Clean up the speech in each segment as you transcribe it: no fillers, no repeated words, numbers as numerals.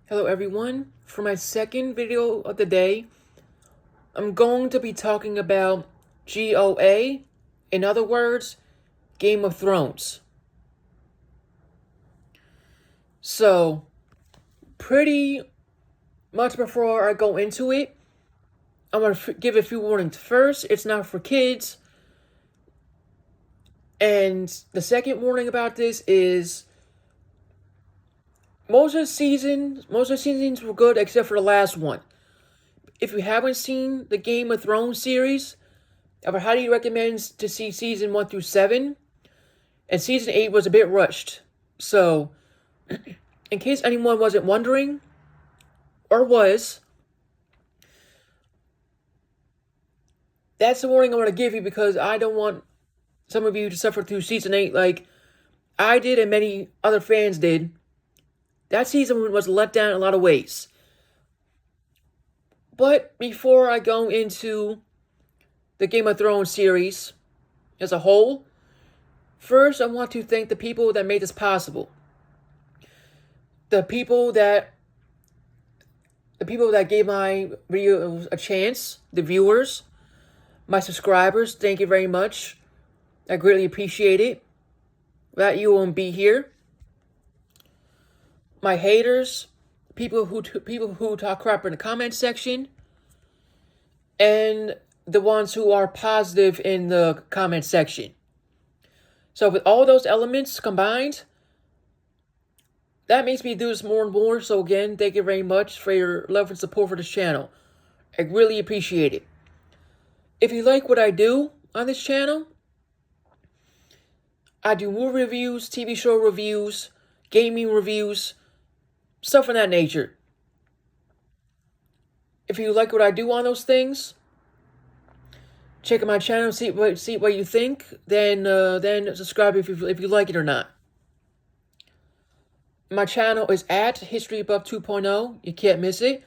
Hello everyone. For my second video of the day, I'm going to be talking about GOA, in other words, Game of Thrones. So, pretty much before I go into it, I'm going to give a few warnings. First, it's not for kids. And the second warning about this is most of the seasons were good except for the last one. If you haven't seen the Game of Thrones series, I would highly recommend to see season 1 through 7. And season 8 was a bit rushed. So, in case anyone wasn't wondering, or was, that's the warning I want to give you because I don't want some of you to suffer through season 8 like I did and many other fans did. That season was let down in a lot of ways. But before I go into the Game of Thrones series as a whole, first I want to thank the people that made this possible. The people that gave my video a chance, the viewers, my subscribers, thank you very much. I greatly appreciate it. Without you, won't be here. My haters, people who talk crap in the comment section, and the ones who are positive in the comment section. So with all those elements combined, that makes me do this more and more. So again, thank you very much for your love and support for this channel. I really appreciate it. If you like what I do on this channel, I do movie reviews, TV show reviews, gaming reviews, stuff of that nature. If you like what I do on those things, check out my channel, see what you think. Then subscribe if you like it or not. My channel is at History Buff 2.0. You can't miss it.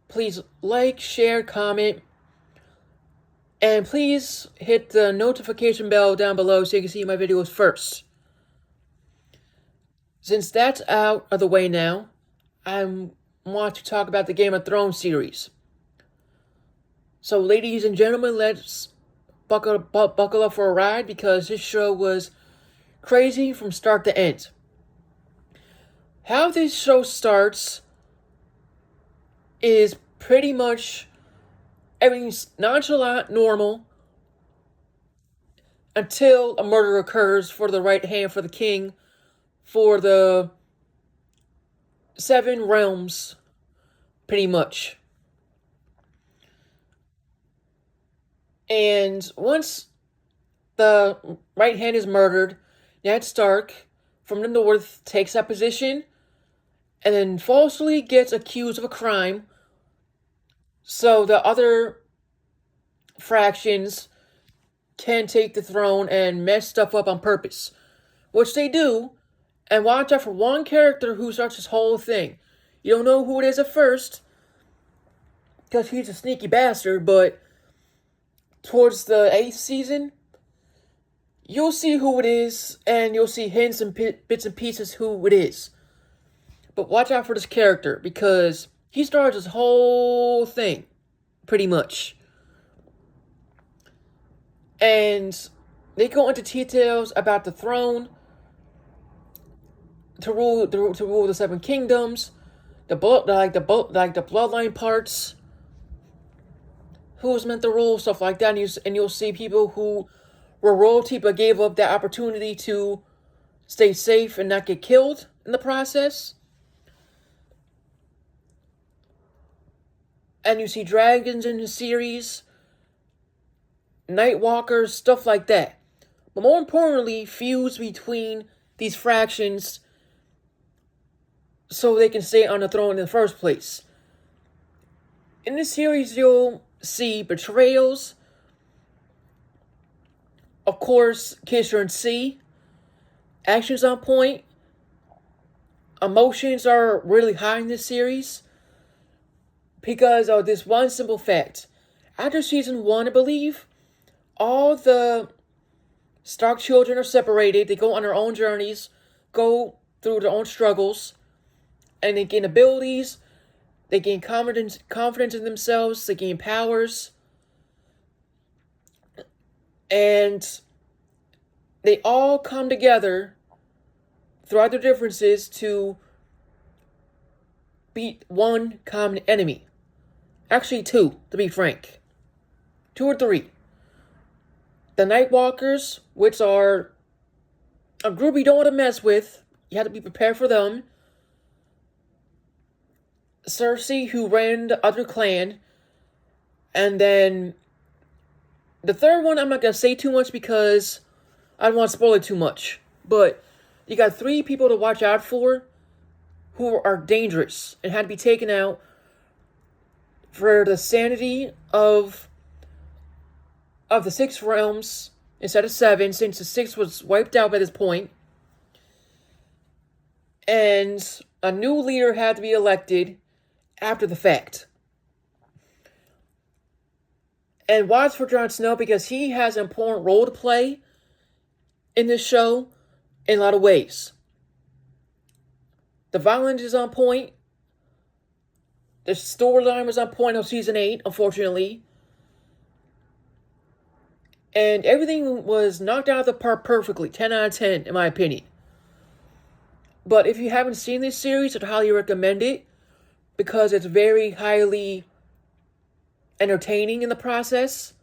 Please like, share, comment, and please hit the notification bell down below so you can see my videos first. Since that's out of the way now, I want to talk about the Game of Thrones series. So ladies and gentlemen, let's buckle up for a ride because this show was crazy from start to end. How this show starts is pretty much everything's nonchalant, normal, until a murder occurs for the right hand for the king for the 7 realms, pretty much. And once the right hand is murdered, Ned Stark from the north takes that position and then falsely gets accused of a crime, so the other fractions can take the throne and mess stuff up on purpose, which they do. And watch out for one character who starts this whole thing. You don't know who it is at first, because he's a sneaky bastard, but towards the 8th season, you'll see who it is, and you'll see hints and bits and pieces who it is. But watch out for this character, because he starts this whole thing, pretty much. And they go into details about the throne, to rule the 7 kingdoms, the bloodline parts, who's meant to rule, stuff like that. And you'll see people who were royalty but gave up that opportunity to stay safe and not get killed in the process. And you see dragons in the series, Nightwalkers, stuff like that. But more importantly, feuds between these fractions so they can stay on the throne in the first place. In this series, you'll see betrayals. Of course, kiss and see. Actions on point. Emotions are really high in this series because of this one simple fact. After season 1, I believe, all the Stark children are separated. They go on their own journeys, go through their own struggles. and they gain abilities, they gain confidence in themselves, they gain powers, and they all come together throughout their differences to beat one common enemy. Actually, two, to be frank. 2 or 3. The Nightwalkers, which are a group you don't want to mess with. You have to be prepared for them. Cersei, who ran the other clan. And then the third one, I'm not going to say too much because I don't want to spoil it too much. But you got 3 people to watch out for who are dangerous and had to be taken out for the sanity of the 6 realms instead of 7, since the 6 was wiped out by this point. And a new leader had to be elected after the fact. And watch for Jon Snow because he has an important role to play in this show in a lot of ways. The violence is on point. The storyline was on point of season 8, unfortunately. And everything was knocked out of the park perfectly. 10 out of 10, in my opinion. But if you haven't seen this series, I'd highly recommend it. Because it's very highly entertaining in the process.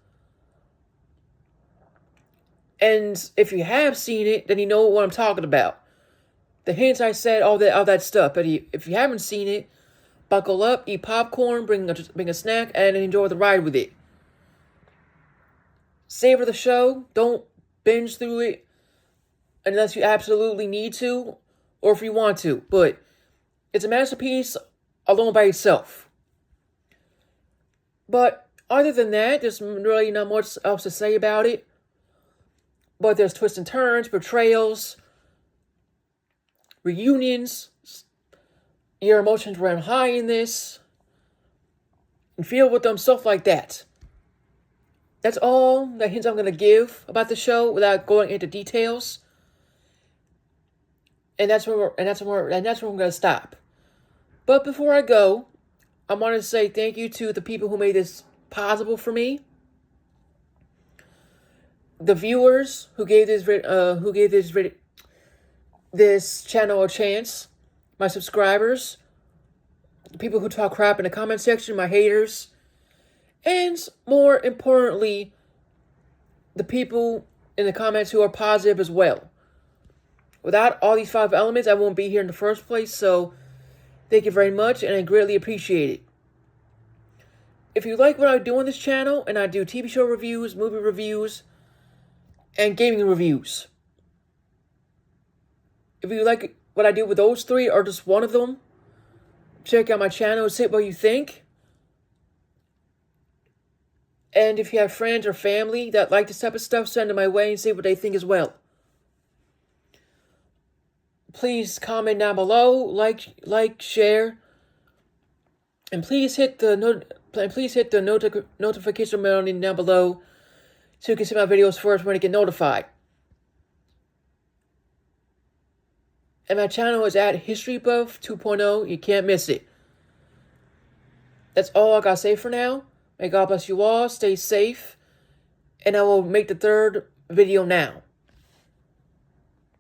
And if you have seen it, then you know what I'm talking about. The hints I said, all that stuff. But if you haven't seen it, buckle up, eat popcorn, bring a snack, and enjoy the ride with it. Savor the show. Don't binge through it unless you absolutely need to or if you want to. But it's a masterpiece alone by itself. But other than that, there's really not much else to say about it. But there's twists and turns, betrayals, reunions. Your emotions ran high in this. And feel with them, stuff like that. That's all the hints I'm going to give about the show without going into details. And that's where we're going to stop. But before I go, I want to say thank you to the people who made this possible for me. The viewers who gave this channel a chance. My subscribers. The people who talk crap in the comment section, my haters. And more importantly, the people in the comments who are positive as well. Without all these 5 elements, I won't be here in the first place, so thank you very much, and I greatly appreciate it. If you like what I do on this channel, and I do TV show reviews, movie reviews, and gaming reviews. If you like what I do with those 3, or just one of them, check out my channel and say what you think. And if you have friends or family that like this type of stuff, send them my way and see what they think as well. Please comment down below, like, share, and please hit the notification bell down below so you can see my videos first when you get notified. And my channel is at History Buff 2.0. You can't miss it. That's all I gotta say for now. May God bless you all. Stay safe. And I will make the 3rd video now.